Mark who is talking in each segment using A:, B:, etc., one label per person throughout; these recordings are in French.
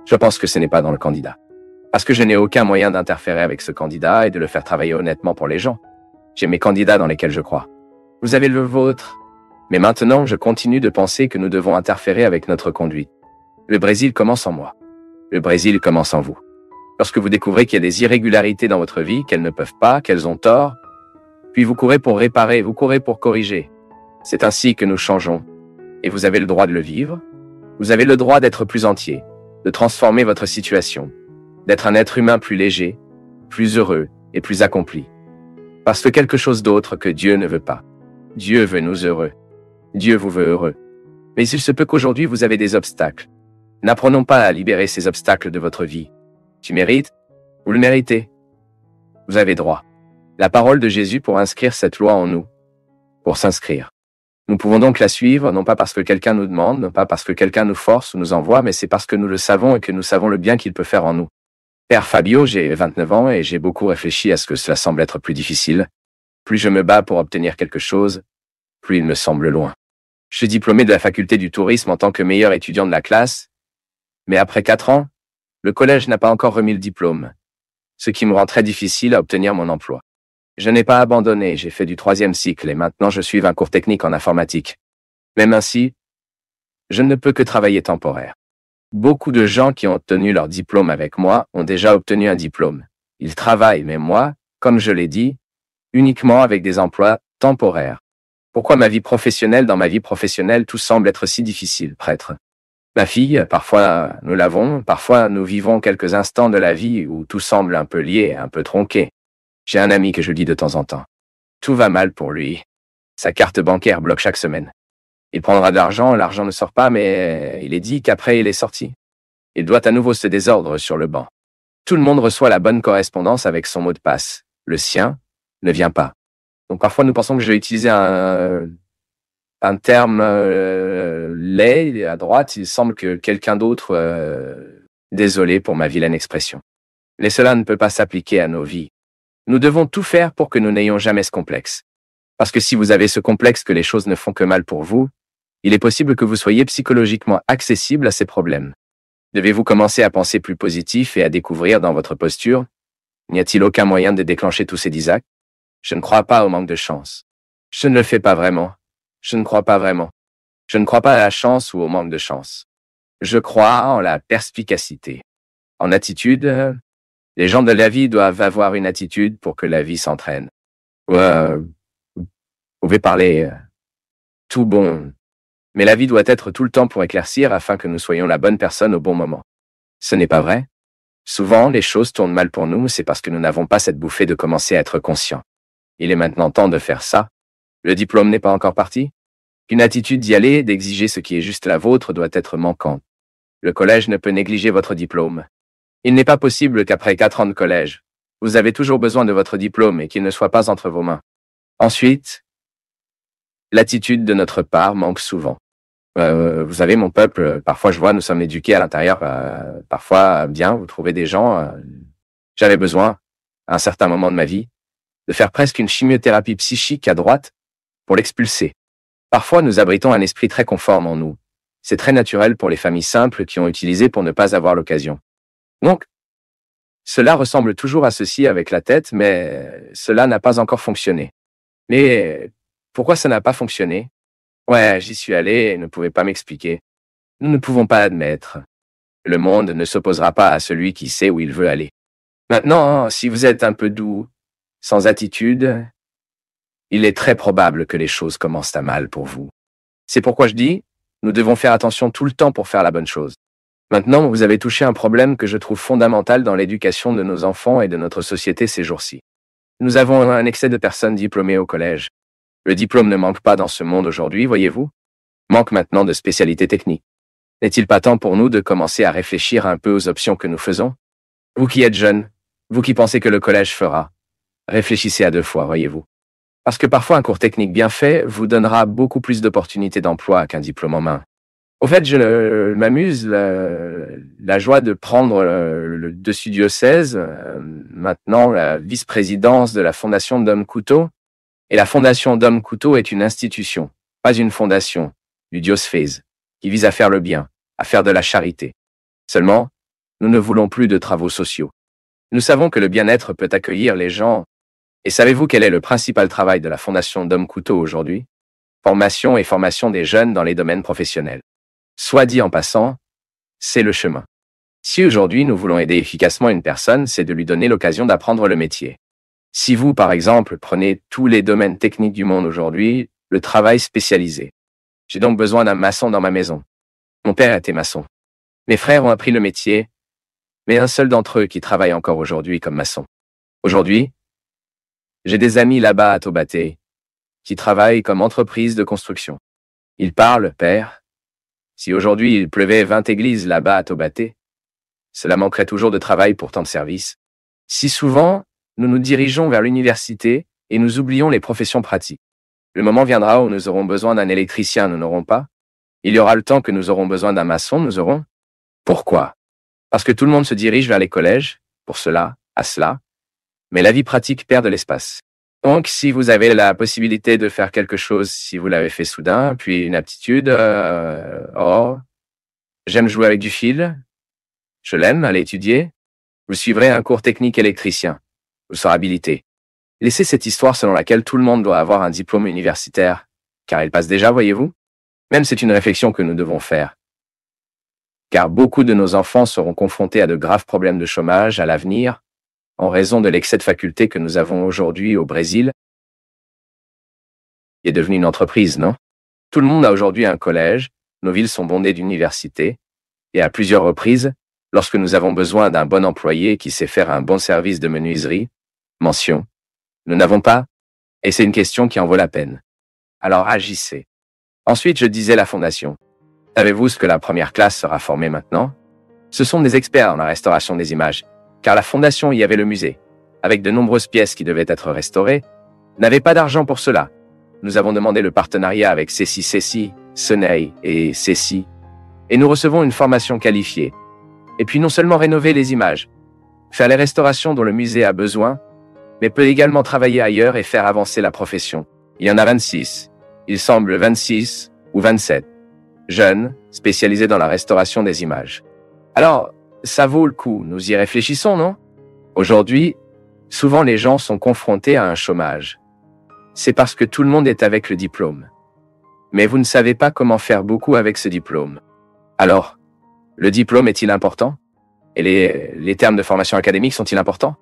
A: Je pense que ce n'est pas dans le candidat. Parce que je n'ai aucun moyen d'interférer avec ce candidat et de le faire travailler honnêtement pour les gens. J'ai mes candidats dans lesquels je crois. Vous avez le vôtre. Mais maintenant, je continue de penser que nous devons interférer avec notre conduite. Le Brésil commence en moi. Le Brésil commence en vous. Lorsque vous découvrez qu'il y a des irrégularités dans votre vie, qu'elles ne peuvent pas, qu'elles ont tort, puis vous courez pour réparer, vous courez pour corriger. C'est ainsi que nous changeons. Et vous avez le droit de le vivre. Vous avez le droit d'être plus entier, de transformer votre situation, d'être un être humain plus léger, plus heureux et plus accompli. Parce que quelque chose d'autre que Dieu ne veut pas. Dieu veut nous heureux. Dieu vous veut heureux. Mais il se peut qu'aujourd'hui vous avez des obstacles. N'apprenons pas à libérer ces obstacles de votre vie. Tu mérites? Vous le méritez. Vous avez droit. La parole de Jésus pour inscrire cette loi en nous. Pour s'inscrire. Nous pouvons donc la suivre, non pas parce que quelqu'un nous demande, non pas parce que quelqu'un nous force ou nous envoie, mais c'est parce que nous le savons et que nous savons le bien qu'il peut faire en nous. Père Fabio, j'ai 29 ans et j'ai beaucoup réfléchi à ce que cela semble être plus difficile. Plus je me bats pour obtenir quelque chose, plus il me semble loin. Je suis diplômé de la faculté du tourisme en tant que meilleur étudiant de la classe, mais après 4 ans, le collège n'a pas encore remis le diplôme, ce qui me rend très difficile à obtenir mon emploi. Je n'ai pas abandonné, j'ai fait du 3e cycle et maintenant je suis un cours technique en informatique. Même ainsi, je ne peux que travailler temporaire. Beaucoup de gens qui ont obtenu leur diplôme avec moi ont déjà obtenu un diplôme. Ils travaillent, mais moi, comme je l'ai dit, uniquement avec des emplois temporaires. Pourquoi dans ma vie professionnelle, tout semble être si difficile, prêtre? Ma fille, parfois nous l'avons, parfois nous vivons quelques instants de la vie où tout semble un peu lié, un peu tronqué. J'ai un ami que je dis de temps en temps. Tout va mal pour lui. Sa carte bancaire bloque chaque semaine. Il prendra de l'argent ne sort pas, mais il est dit qu'après il est sorti. Il doit à nouveau se désordre sur le banc. Tout le monde reçoit la bonne correspondance avec son mot de passe. Le sien ne vient pas. Donc parfois nous pensons que je vais utiliser un terme laid à droite. Il semble que quelqu'un d'autre... Désolé pour ma vilaine expression. Mais cela ne peut pas s'appliquer à nos vies. Nous devons tout faire pour que nous n'ayons jamais ce complexe. Parce que si vous avez ce complexe que les choses ne font que mal pour vous, il est possible que vous soyez psychologiquement accessible à ces problèmes. Devez-vous commencer à penser plus positif et à découvrir dans votre posture? N'y a-t-il aucun moyen de déclencher tous ces 10 actes? Je ne crois pas au manque de chance. Je ne le fais pas vraiment. Je ne crois pas vraiment. Je ne crois pas à la chance ou au manque de chance. Je crois en la perspicacité. En attitude, les gens de la vie doivent avoir une attitude pour que la vie s'entraîne. Vous pouvez parler tout bon, mais la vie doit être tout le temps pour éclaircir afin que nous soyons la bonne personne au bon moment. Ce n'est pas vrai? Souvent, les choses tournent mal pour nous, c'est parce que nous n'avons pas cette bouffée de commencer à être conscients. Il est maintenant temps de faire ça. Le diplôme n'est pas encore parti? Une attitude d'y aller, d'exiger ce qui est juste la vôtre doit être manquante. Le collège ne peut négliger votre diplôme. Il n'est pas possible qu'après 4 ans de collège, vous avez toujours besoin de votre diplôme et qu'il ne soit pas entre vos mains. Ensuite, l'attitude de notre part manque souvent. Vous savez, mon peuple, parfois je vois, nous sommes éduqués à l'intérieur, parfois bien, vous trouvez des gens. J'avais besoin, à un certain moment de ma vie, de faire presque une chimiothérapie psychique à droite pour l'expulser. Parfois, nous abritons un esprit très conforme en nous. C'est très naturel pour les familles simples qui ont utilisé pour ne pas avoir l'occasion. Donc, cela ressemble toujours à ceci avec la tête, mais cela n'a pas encore fonctionné. Mais pourquoi ça n'a pas fonctionné? Ouais, j'y suis allé et ne pouvait pas m'expliquer. Nous ne pouvons pas admettre. Le monde ne s'opposera pas à celui qui sait où il veut aller. Maintenant, si vous êtes un peu doux, sans attitude, il est très probable que les choses commencent à mal pour vous. C'est pourquoi je dis, nous devons faire attention tout le temps pour faire la bonne chose. Maintenant, vous avez touché un problème que je trouve fondamental dans l'éducation de nos enfants et de notre société ces jours-ci. Nous avons un excès de personnes diplômées au collège. Le diplôme ne manque pas dans ce monde aujourd'hui, voyez-vous. Manque maintenant de spécialités techniques. N'est-il pas temps pour nous de commencer à réfléchir un peu aux options que nous faisons? Vous qui êtes jeunes, vous qui pensez que le collège fera, réfléchissez à 2 fois, voyez-vous. Parce que parfois un cours technique bien fait vous donnera beaucoup plus d'opportunités d'emploi qu'un diplôme en main. Au fait, je m'amuse, la joie de prendre le dessus diocèse, maintenant la vice-présidence de la Fondation Dom Couto. Et la Fondation Dom Couto est une institution, pas une fondation, du diocèse, qui vise à faire le bien, à faire de la charité. Seulement, Nous ne voulons plus de travaux sociaux. Nous savons que le bien-être peut accueillir les gens. Et savez-vous quel est le principal travail de la Fondation Dom Couteau aujourd'hui? Formation et formation des jeunes dans les domaines professionnels. Soit dit en passant, c'est le chemin. Si aujourd'hui nous voulons aider efficacement une personne, c'est de lui donner l'occasion d'apprendre le métier. Si vous, par exemple, prenez tous les domaines techniques du monde aujourd'hui, le travail spécialisé. J'ai donc besoin d'un maçon dans ma maison. Mon père était maçon. Mes frères ont appris le métier, mais un seul d'entre eux qui travaille encore aujourd'hui comme maçon. Aujourd'hui, j'ai des amis là-bas à Taubaté qui travaillent comme entreprise de construction. Ils parlent, père. Si aujourd'hui il pleuvait 20 églises là-bas à Taubaté, cela manquerait toujours de travail pour tant de services. Si souvent, nous nous dirigeons vers l'université et nous oublions les professions pratiques. Le moment viendra où nous aurons besoin d'un électricien, nous n'aurons pas. Il y aura le temps que nous aurons besoin d'un maçon, nous aurons. Pourquoi? Parce que tout le monde se dirige vers les collèges, pour cela, à cela, mais la vie pratique perd de l'espace. Donc, si vous avez la possibilité de faire quelque chose, si vous l'avez fait soudain, puis une aptitude, j'aime jouer avec du fil, je l'aime, aller étudier, vous suivrez un cours technique électricien, vous serez habilité. Laissez cette histoire selon laquelle tout le monde doit avoir un diplôme universitaire, car il passe déjà, voyez-vous? Même c'est une réflexion que nous devons faire. Car beaucoup de nos enfants seront confrontés à de graves problèmes de chômage à l'avenir, en raison de l'excès de facultés que nous avons aujourd'hui au Brésil. Il est devenu une entreprise, non? Tout le monde a aujourd'hui un collège, nos villes sont bondées d'universités, et à plusieurs reprises, lorsque nous avons besoin d'un bon employé qui sait faire un bon service de menuiserie, mention, nous n'avons pas, et c'est une question qui en vaut la peine. Alors agissez. Ensuite, je disais la fondation. Savez-vous ce que la première classe sera formée maintenant? Ce sont des experts en la restauration des images, car la fondation y avait le musée, avec de nombreuses pièces qui devaient être restaurées, n'avait pas d'argent pour cela. Nous avons demandé le partenariat avec Ceci, Senei et Ceci, et nous recevons une formation qualifiée. Et puis non seulement rénover les images, faire les restaurations dont le musée a besoin, mais peut également travailler ailleurs et faire avancer la profession. Il y en a 26, il semble 26 ou 27, jeunes, spécialisés dans la restauration des images. Alors, ça vaut le coup, nous y réfléchissons, non? Aujourd'hui, souvent les gens sont confrontés à un chômage. C'est parce que tout le monde est avec le diplôme. Mais vous ne savez pas comment faire beaucoup avec ce diplôme. Alors, le diplôme est-il important? Et les termes de formation académique sont-ils importants?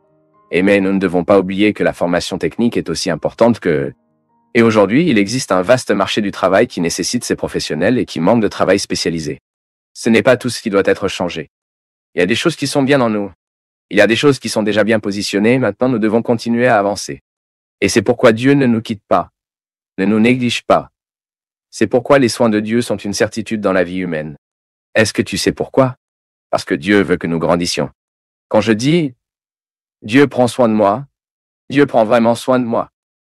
A: Mais nous ne devons pas oublier que la formation technique est aussi importante que... Et aujourd'hui, il existe un vaste marché du travail qui nécessite ces professionnels et qui manque de travail spécialisé. Ce n'est pas tout ce qui doit être changé. Il y a des choses qui sont bien en nous. Il y a des choses qui sont déjà bien positionnées, maintenant nous devons continuer à avancer. Et c'est pourquoi Dieu ne nous quitte pas, ne nous néglige pas. C'est pourquoi les soins de Dieu sont une certitude dans la vie humaine. Est-ce que tu sais pourquoi? Parce que Dieu veut que nous grandissions. Quand je dis « Dieu prend soin de moi », Dieu prend vraiment soin de moi.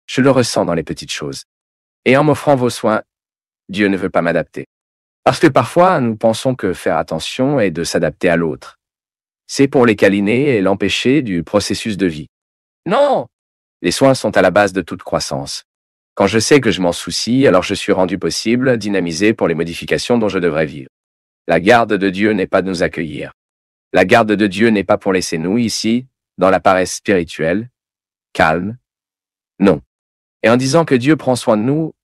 A: Je le ressens dans les petites choses. Et en m'offrant vos soins, Dieu ne veut pas m'adapter. Parce que parfois, nous pensons que faire attention est de s'adapter à l'autre. C'est pour les câliner et l'empêcher du processus de vie. Non! Les soins sont à la base de toute croissance. Quand je sais que je m'en soucie, alors je suis rendu possible, dynamisé pour les modifications dont je devrais vivre. La garde de Dieu n'est pas de nous accueillir. La garde de Dieu n'est pas pour laisser nous, ici, dans la paresse spirituelle, calme. Non. Et en disant que Dieu prend soin de nous,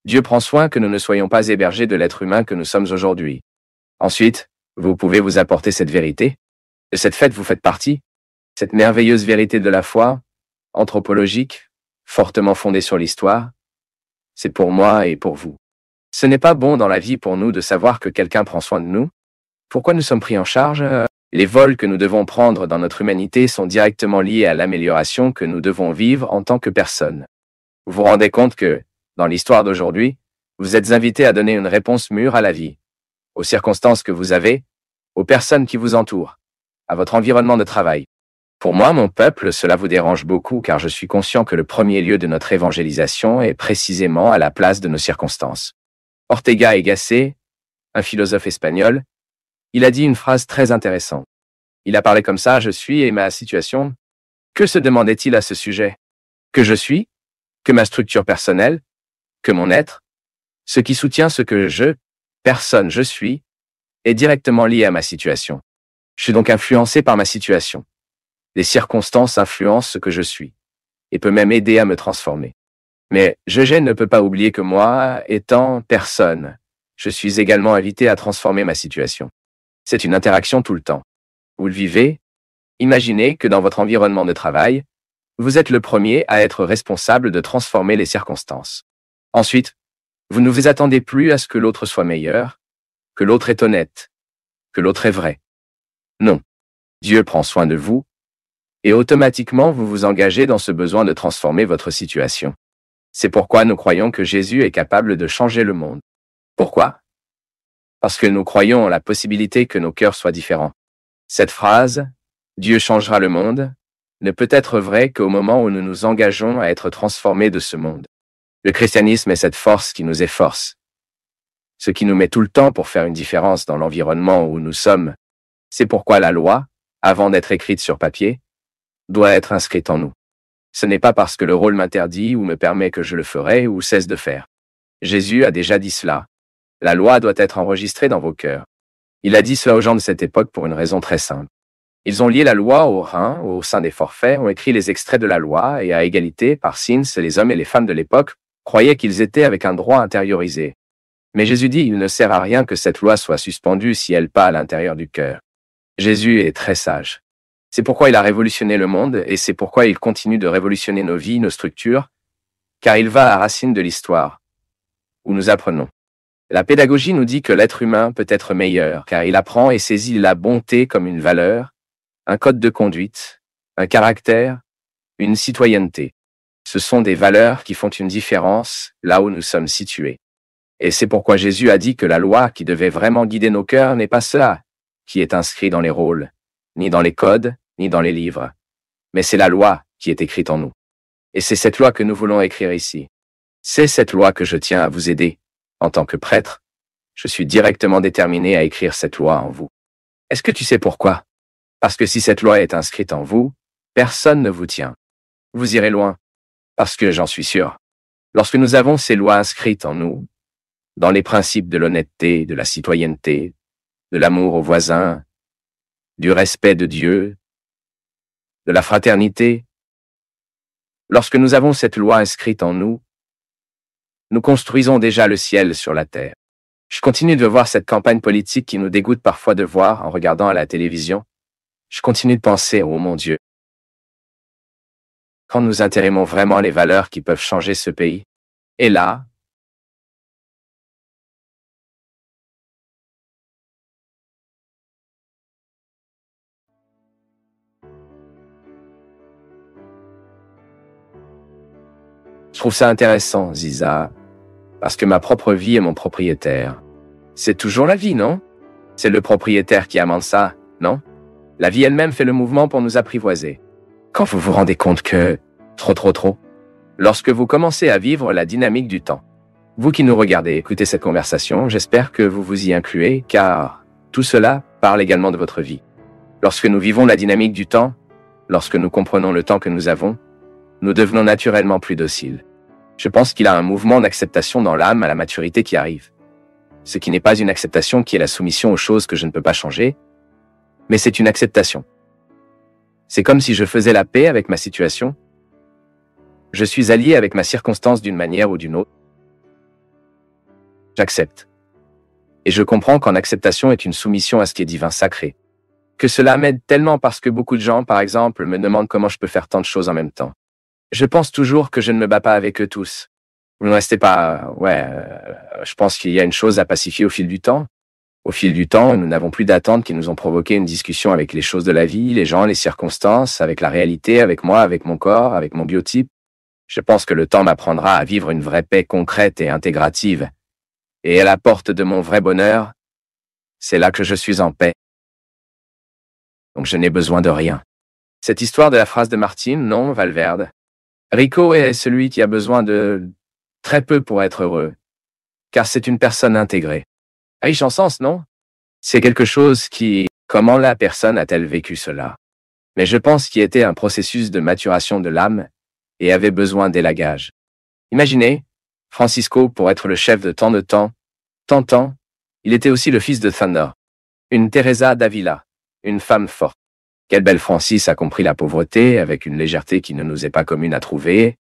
A: Dieu prend soin que nous ne soyons pas hébergés de l'être humain que nous sommes aujourd'hui. Ensuite, vous pouvez vous apporter cette vérité. De cette fête, vous faites partie. Cette merveilleuse vérité de la foi, anthropologique, fortement fondée sur l'histoire. C'est pour moi et pour vous. Ce n'est pas bon dans la vie pour nous de savoir que quelqu'un prend soin de nous. Pourquoi nous sommes pris en charge? Les vols que nous devons prendre dans notre humanité sont directement liés à l'amélioration que nous devons vivre en tant que personne. Vous vous rendez compte que, dans l'histoire d'aujourd'hui, vous êtes invité à donner une réponse mûre à la vie, aux circonstances que vous avez, aux personnes qui vous entourent, à votre environnement de travail. Pour moi, mon peuple, cela vous dérange beaucoup car je suis conscient que le premier lieu de notre évangélisation est précisément à la place de nos circonstances. Ortega y Gasset, un philosophe espagnol, il a dit une phrase très intéressante. Il a parlé comme ça, je suis et ma situation. Que se demandait-il à ce sujet? Que je suis? Que ma structure personnelle? Que mon être? Ce qui soutient ce que personne je suis, est directement lié à ma situation. Je suis donc influencé par ma situation. Les circonstances influencent ce que je suis et peut même aider à me transformer. Mais Eugène ne peut pas oublier que moi, étant personne, je suis également invité à transformer ma situation. C'est une interaction tout le temps. Vous le vivez? Imaginez que dans votre environnement de travail, vous êtes le premier à être responsable de transformer les circonstances. Ensuite, vous ne vous attendez plus à ce que l'autre soit meilleur, que l'autre est honnête, que l'autre est vrai. Non. Dieu prend soin de vous, et automatiquement vous vous engagez dans ce besoin de transformer votre situation. C'est pourquoi nous croyons que Jésus est capable de changer le monde. Pourquoi? Parce que nous croyons en la possibilité que nos cœurs soient différents. Cette phrase, « Dieu changera le monde », ne peut être vraie qu'au moment où nous nous engageons à être transformés de ce monde. Le christianisme est cette force qui nous efforce, ce qui nous met tout le temps pour faire une différence dans l'environnement où nous sommes. C'est pourquoi la loi, avant d'être écrite sur papier, doit être inscrite en nous. Ce n'est pas parce que le rôle m'interdit ou me permet que je le ferai ou cesse de faire. Jésus a déjà dit cela. La loi doit être enregistrée dans vos cœurs. Il a dit cela aux gens de cette époque pour une raison très simple. Ils ont lié la loi au rein, au sein des forfaits, ont écrit les extraits de la loi et à égalité, par Sins, les hommes et les femmes de l'époque croyaient qu'ils étaient avec un droit intériorisé. Mais Jésus dit, il ne sert à rien que cette loi soit suspendue si elle pas à l'intérieur du cœur. Jésus est très sage. C'est pourquoi il a révolutionné le monde et c'est pourquoi il continue de révolutionner nos vies, nos structures, car il va à la racine de l'histoire, où nous apprenons. La pédagogie nous dit que l'être humain peut être meilleur, car il apprend et saisit la bonté comme une valeur, un code de conduite, un caractère, une citoyenneté. Ce sont des valeurs qui font une différence là où nous sommes situés. Et c'est pourquoi Jésus a dit que la loi qui devait vraiment guider nos cœurs n'est pas cela qui est inscrit dans les rôles, ni dans les codes, ni dans les livres. Mais c'est la loi qui est écrite en nous. Et c'est cette loi que nous voulons écrire ici. C'est cette loi que je tiens à vous aider. En tant que prêtre, je suis directement déterminé à écrire cette loi en vous. Est-ce que tu sais pourquoi? Parce que si cette loi est inscrite en vous, personne ne vous tient. Vous irez loin. Parce que j'en suis sûr. Lorsque nous avons ces lois inscrites en nous, dans les principes de l'honnêteté, de la citoyenneté, de l'amour aux voisins, du respect de Dieu, de la fraternité, lorsque nous avons cette loi inscrite en nous, nous construisons déjà le ciel sur la terre. Je continue de voir cette campagne politique qui nous dégoûte parfois de voir en regardant à la télévision. Je continue de penser, oh mon Dieu, quand nous intéressons vraiment les valeurs qui peuvent changer ce pays. Et là, je trouve ça intéressant, Ziza, parce que ma propre vie est mon propriétaire. C'est toujours la vie, non? C'est le propriétaire qui amène ça, non? La vie elle-même fait le mouvement pour nous apprivoiser. Quand vous vous rendez compte que... Trop. Lorsque vous commencez à vivre la dynamique du temps. Vous qui nous regardez, écoutez cette conversation, j'espère que vous vous y incluez, car tout cela parle également de votre vie. Lorsque nous vivons la dynamique du temps, lorsque nous comprenons le temps que nous avons, nous devenons naturellement plus dociles. Je pense qu'il y a un mouvement d'acceptation dans l'âme à la maturité qui arrive. Ce qui n'est pas une acceptation qui est la soumission aux choses que je ne peux pas changer, mais c'est une acceptation. C'est comme si je faisais la paix avec ma situation. Je suis allié avec ma circonstance d'une manière ou d'une autre. J'accepte. Et je comprends qu'en acceptation est une soumission à ce qui est divin sacré. Que cela m'aide tellement parce que beaucoup de gens, par exemple, me demandent comment je peux faire tant de choses en même temps. Je pense toujours que je ne me bats pas avec eux tous. Vous ne restez pas... je pense qu'il y a une chose à pacifier au fil du temps. Au fil du temps, nous n'avons plus d'attentes qui nous ont provoqué une discussion avec les choses de la vie, les gens, les circonstances, avec la réalité, avec moi, avec mon corps, avec mon biotype. Je pense que le temps m'apprendra à vivre une vraie paix concrète et intégrative. Et à la porte de mon vrai bonheur, c'est là que je suis en paix. Donc je n'ai besoin de rien. Cette histoire de la phrase de Martine, non, Valverde. Rico est celui qui a besoin de très peu pour être heureux, car c'est une personne intégrée. Riche en sens, non? C'est quelque chose qui... Comment la personne a-t-elle vécu cela? Mais je pense qu'il était un processus de maturation de l'âme et avait besoin d'élagage. Imaginez, Francisco, pour être le chef de tant de temps, il était aussi le fils de Thunder, une Teresa d'Avila, Une femme forte. Quelle belle Francis a compris la pauvreté avec une légèreté qui ne nous est pas commune à trouver.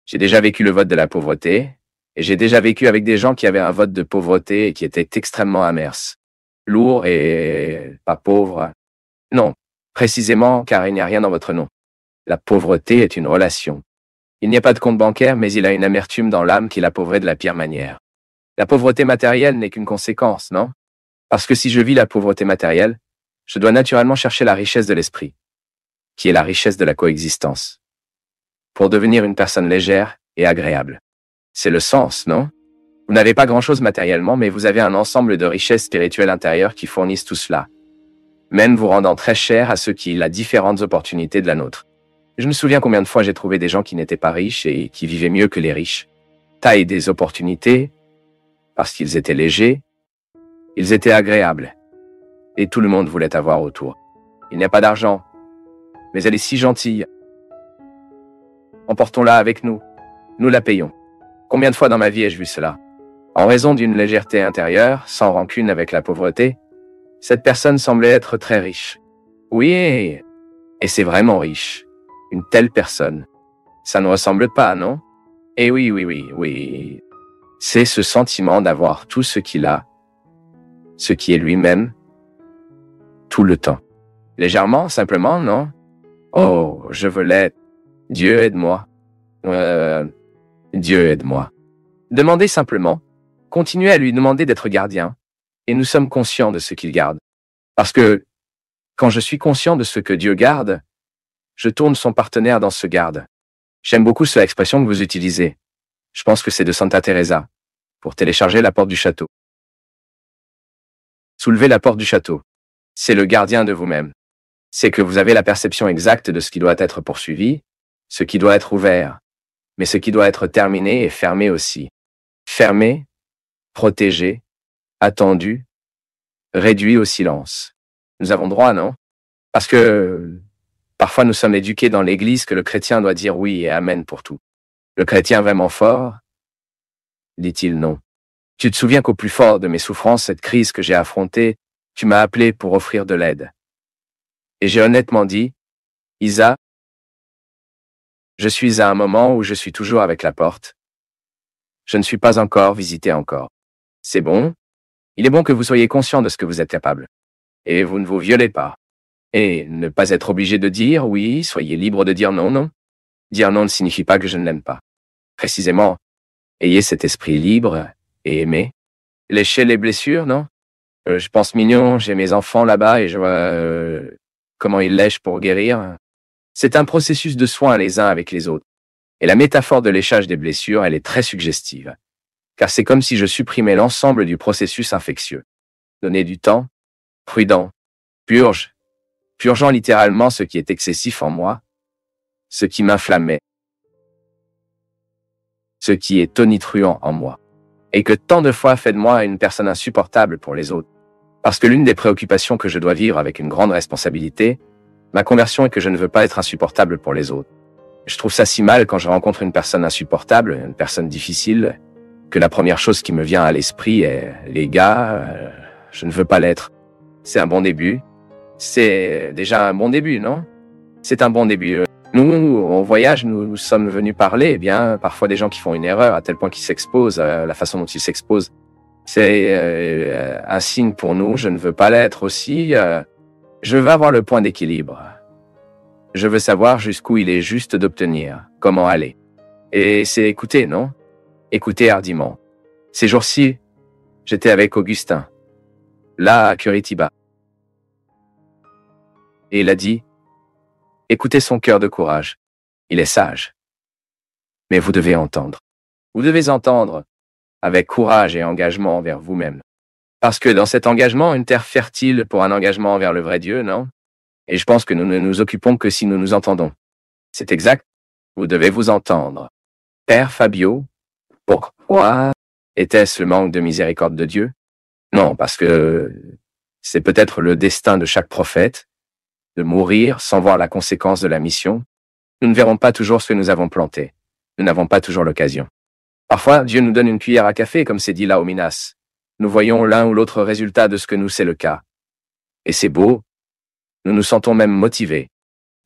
A: J'ai déjà vécu le vote de la pauvreté, et j'ai déjà vécu avec des gens qui avaient un vote de pauvreté et qui étaient extrêmement amers. Lourd et pas pauvre. Non, précisément car il n'y a rien dans votre nom. La pauvreté est une relation. Il n'y a pas de compte bancaire, mais il a une amertume dans l'âme qui l'appauvrit de la pire manière. La pauvreté matérielle n'est qu'une conséquence, non? Parce que si je vis la pauvreté matérielle, je dois naturellement chercher la richesse de l'esprit, qui est la richesse de la coexistence, pour devenir une personne légère et agréable. C'est le sens, non? Vous n'avez pas grand-chose matériellement, mais vous avez un ensemble de richesses spirituelles intérieures qui fournissent tout cela, même vous rendant très cher à ceux qui ont différentes opportunités de la nôtre. Je me souviens combien de fois j'ai trouvé des gens qui n'étaient pas riches et qui vivaient mieux que les riches. Taille des opportunités, parce qu'ils étaient légers, ils étaient agréables, et tout le monde voulait avoir autour. Il n'y a pas d'argent, mais elle est si gentille. Emportons-la avec nous, nous la payons. Combien de fois dans ma vie ai-je vu cela? En raison d'une légèreté intérieure, sans rancune avec la pauvreté, cette personne semblait être très riche. Oui, et c'est vraiment riche. Une telle personne. Ça ne ressemble pas, non? Eh oui, oui, oui, oui. C'est ce sentiment d'avoir tout ce qu'il a, ce qui est lui-même, tout le temps. Légèrement, simplement, non? Oh, je veux l'être. Dieu aide-moi. Dieu aide-moi. Demandez simplement. Continuez à lui demander d'être gardien, et nous sommes conscients de ce qu'il garde. Parce que, quand je suis conscient de ce que Dieu garde, je tourne son partenaire dans ce garde. J'aime beaucoup cette expression que vous utilisez. Je pense que c'est de Santa Teresa, pour télécharger la porte du château. Soulevez la porte du château. C'est le gardien de vous-même. C'est que vous avez la perception exacte de ce qui doit être poursuivi, ce qui doit être ouvert, mais ce qui doit être terminé et fermé aussi. Fermé, protégé, attendu, réduit au silence. Nous avons droit, non? Parce que parfois nous sommes éduqués dans l'Église que le chrétien doit dire oui et amen pour tout. Le chrétien vraiment fort, dit-il non. Tu te souviens qu'au plus fort de mes souffrances, cette crise que j'ai affrontée, tu m'as appelé pour offrir de l'aide. Et j'ai honnêtement dit, Isa, je suis à un moment où je suis toujours avec la porte. Je ne suis pas encore visité encore. C'est bon. Il est bon que vous soyez conscient de ce que vous êtes capable. Et vous ne vous violez pas. Et ne pas être obligé de dire oui, soyez libre de dire non, non. Dire non ne signifie pas que je ne l'aime pas. Précisément, ayez cet esprit libre et aimez. Léchez les blessures, non? Je pense mignon, j'ai mes enfants là-bas et je vois comment ils lèchent pour guérir. C'est un processus de soins les uns avec les autres. Et la métaphore de léchage des blessures, elle est très suggestive. Car c'est comme si je supprimais l'ensemble du processus infectieux. Donnez du temps, prudent, purgeant littéralement ce qui est excessif en moi, ce qui m'inflammait, ce qui est tonitruant en moi, et que tant de fois fait de moi une personne insupportable pour les autres. Parce que l'une des préoccupations que je dois vivre avec une grande responsabilité, ma conversion est que je ne veux pas être insupportable pour les autres. Je trouve ça si mal quand je rencontre une personne insupportable, une personne difficile, que la première chose qui me vient à l'esprit est « les gars, je ne veux pas l'être ». C'est un bon début. C'est déjà un bon début, non? C'est un bon début. Nous, en voyage, nous sommes venus parler, eh bien, parfois des gens qui font une erreur à tel point qu'ils s'exposent, la façon dont ils s'exposent. C'est un signe pour nous, je ne veux pas l'être aussi. Je veux avoir le point d'équilibre. Je veux savoir jusqu'où il est juste d'obtenir, comment aller. Et c'est écouter, non? Écouter hardiment. Ces jours-ci, j'étais avec Augustin, là à Curitiba. Et il a dit, écoutez son cœur de courage. Il est sage. Mais vous devez entendre. Vous devez entendre avec courage et engagement envers vous-même. Parce que dans cet engagement, une terre fertile pour un engagement envers le vrai Dieu, non? Et je pense que nous ne nous occupons que si nous nous entendons. C'est exact. Vous devez vous entendre. Père Fabio, pourquoi était-ce le manque de miséricorde de Dieu? Non, parce que c'est peut-être le destin de chaque prophète, de mourir sans voir la conséquence de la mission. Nous ne verrons pas toujours ce que nous avons planté. Nous n'avons pas toujours l'occasion. Parfois, Dieu nous donne une cuillère à café, comme c'est dit là au Minas. Nous voyons l'un ou l'autre résultat de ce que nous c'est le cas. Et c'est beau. Nous nous sentons même motivés.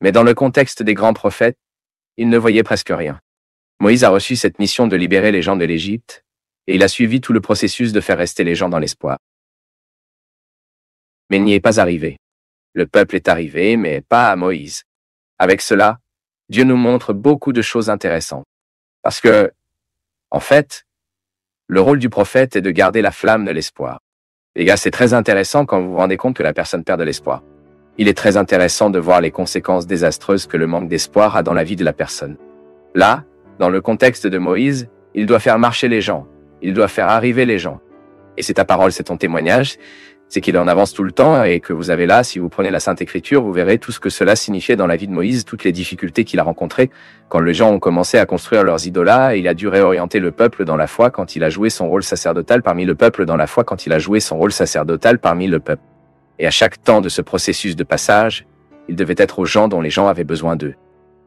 A: Mais dans le contexte des grands prophètes, ils ne voyaient presque rien. Moïse a reçu cette mission de libérer les gens de l'Égypte, et il a suivi tout le processus de faire rester les gens dans l'espoir. Mais il n'y est pas arrivé. Le peuple est arrivé, mais pas à Moïse. Avec cela, Dieu nous montre beaucoup de choses intéressantes. Parce que, en fait, le rôle du prophète est de garder la flamme de l'espoir. Les gars, c'est très intéressant quand vous vous rendez compte que la personne perd de l'espoir. Il est très intéressant de voir les conséquences désastreuses que le manque d'espoir a dans la vie de la personne. Là, dans le contexte de Moïse, il doit faire marcher les gens. Il doit faire arriver les gens. Et c'est ta parole, c'est ton témoignage. C'est qu'il en avance tout le temps et que vous avez là, si vous prenez la Sainte Écriture, vous verrez tout ce que cela signifiait dans la vie de Moïse, toutes les difficultés qu'il a rencontrées quand les gens ont commencé à construire leurs idoles. Il a dû réorienter le peuple dans la foi quand il a joué son rôle sacerdotal parmi le peuple dans la foi quand il a joué son rôle sacerdotal parmi le peuple. Et à chaque temps de ce processus de passage, il devait être aux gens dont les gens avaient besoin d'eux.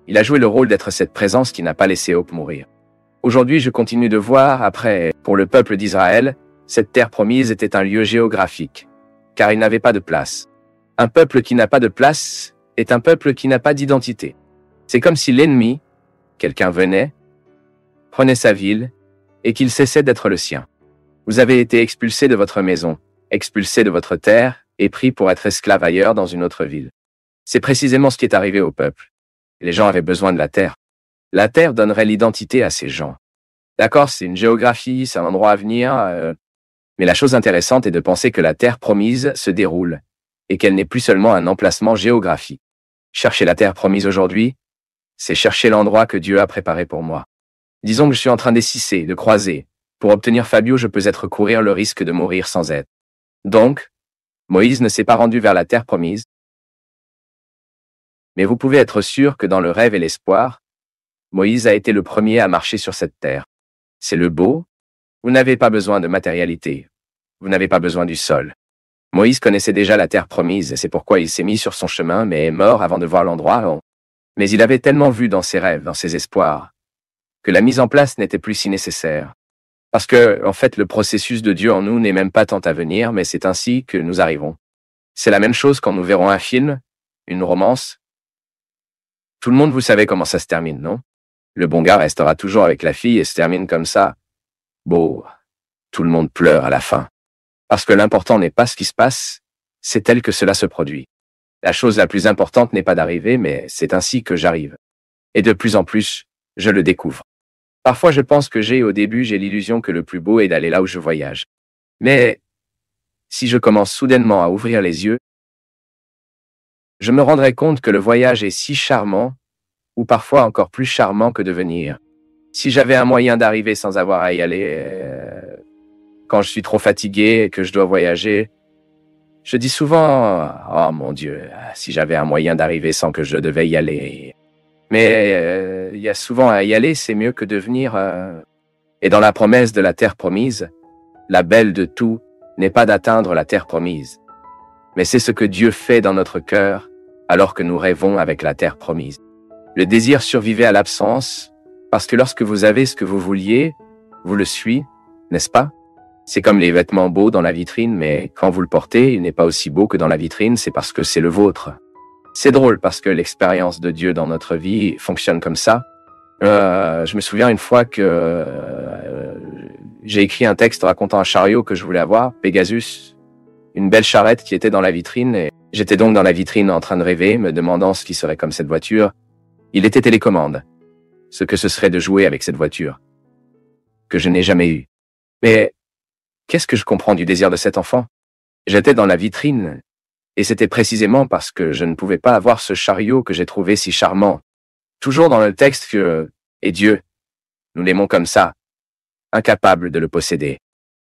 A: Il a joué le rôle d'être cette présence qui n'a pas laissé Hope mourir. Aujourd'hui, je continue de voir, après, pour le peuple d'Israël, cette terre promise était un lieu géographique, car il n'avait pas de place. Un peuple qui n'a pas de place est un peuple qui n'a pas d'identité. C'est comme si l'ennemi, quelqu'un venait, prenait sa ville, et qu'il cessait d'être le sien. Vous avez été expulsé de votre maison, expulsé de votre terre, et pris pour être esclave ailleurs dans une autre ville. C'est précisément ce qui est arrivé au peuple. Les gens avaient besoin de la terre. La terre donnerait l'identité à ces gens. D'accord, c'est une géographie, c'est un endroit à venir, mais la chose intéressante est de penser que la terre promise se déroule, et qu'elle n'est plus seulement un emplacement géographique. Chercher la terre promise aujourd'hui, c'est chercher l'endroit que Dieu a préparé pour moi. Disons que je suis en train d'escisser, de croiser. Pour obtenir Fabio, je peux être courir le risque de mourir sans aide. Donc, Moïse ne s'est pas rendu vers la terre promise. Mais vous pouvez être sûr que dans le rêve et l'espoir, Moïse a été le premier à marcher sur cette terre. C'est le beau. Vous n'avez pas besoin de matérialité. Vous n'avez pas besoin du sol. Moïse connaissait déjà la terre promise, et c'est pourquoi il s'est mis sur son chemin, mais est mort avant de voir l'endroit. Mais il avait tellement vu dans ses rêves, dans ses espoirs, que la mise en place n'était plus si nécessaire. Parce que, en fait, le processus de Dieu en nous n'est même pas tant à venir, mais c'est ainsi que nous arrivons. C'est la même chose quand nous verrons un film, une romance. Tout le monde, vous savez comment ça se termine, non? Le bon gars restera toujours avec la fille et se termine comme ça. Bon, tout le monde pleure à la fin. Parce que l'important n'est pas ce qui se passe, c'est tel que cela se produit. La chose la plus importante n'est pas d'arriver, mais c'est ainsi que j'arrive. Et de plus en plus, je le découvre. Parfois, je pense que au début, j'ai l'illusion que le plus beau est d'aller là où je voyage. Mais, si je commence soudainement à ouvrir les yeux, je me rendrai compte que le voyage est si charmant, ou parfois encore plus charmant que de venir. Si j'avais un moyen d'arriver sans avoir à y aller, quand je suis trop fatigué et que je dois voyager, je dis souvent, oh mon Dieu, si j'avais un moyen d'arriver sans que je devais y aller. Mais il y a souvent à y aller, c'est mieux que de venir. Et dans la promesse de la terre promise, la belle de tout n'est pas d'atteindre la terre promise. Mais c'est ce que Dieu fait dans notre cœur alors que nous rêvons avec la terre promise. Le désir survivait à l'absence, parce que lorsque vous avez ce que vous vouliez, vous le suivez, n'est-ce pas? C'est comme les vêtements beaux dans la vitrine, mais quand vous le portez, il n'est pas aussi beau que dans la vitrine, c'est parce que c'est le vôtre. C'est drôle parce que l'expérience de Dieu dans notre vie fonctionne comme ça. Je me souviens une fois que j'ai écrit un texte racontant un chariot que je voulais avoir, Pegasus, une belle charrette qui était dans la vitrine, et j'étais donc dans la vitrine en train de rêver, me demandant ce qui serait comme cette voiture. Il était télécommande, ce que ce serait de jouer avec cette voiture, que je n'ai jamais eue. Mais qu'est-ce que je comprends du désir de cet enfant? J'étais dans la vitrine, et c'était précisément parce que je ne pouvais pas avoir ce chariot que j'ai trouvé si charmant. Toujours dans le texte que, et Dieu, nous l'aimons comme ça, incapable de le posséder.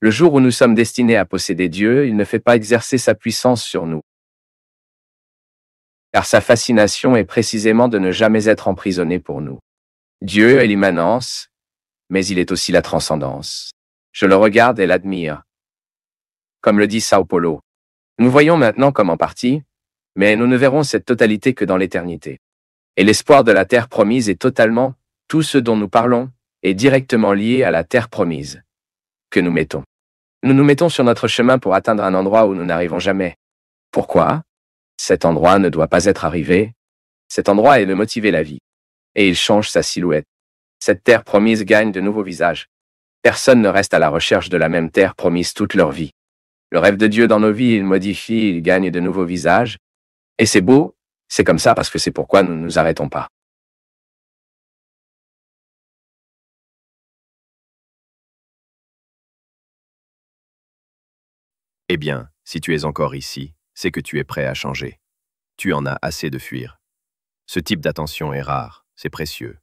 A: Le jour où nous sommes destinés à posséder Dieu, il ne fait pas exercer sa puissance sur nous. Car sa fascination est précisément de ne jamais être emprisonné pour nous. Dieu est l'immanence, mais il est aussi la transcendance. Je le regarde et l'admire. Comme le dit Sao Paulo. Nous voyons maintenant comme en partie, mais nous ne verrons cette totalité que dans l'éternité. Et l'espoir de la terre promise est totalement, tout ce dont nous parlons, est directement lié à la terre promise que nous mettons. Nous nous mettons sur notre chemin pour atteindre un endroit où nous n'arrivons jamais. Pourquoi? Cet endroit ne doit pas être arrivé. Cet endroit est de motiver la vie. Et il change sa silhouette. Cette terre promise gagne de nouveaux visages. Personne ne reste à la recherche de la même terre promise toute leur vie. Le rêve de Dieu dans nos vies, il modifie, il gagne de nouveaux visages. Et c'est beau, c'est comme ça parce que c'est pourquoi nous ne nous arrêtons pas.
B: Eh bien, si tu es encore ici, c'est que tu es prêt à changer. Tu en as assez de fuir. Ce type d'attention est rare, c'est précieux.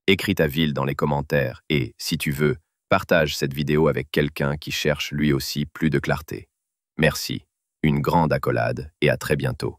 B: Écris ta ville dans les commentaires et, si tu veux, partage cette vidéo avec quelqu'un qui cherche lui aussi plus de clarté. Merci, une grande accolade et à très bientôt.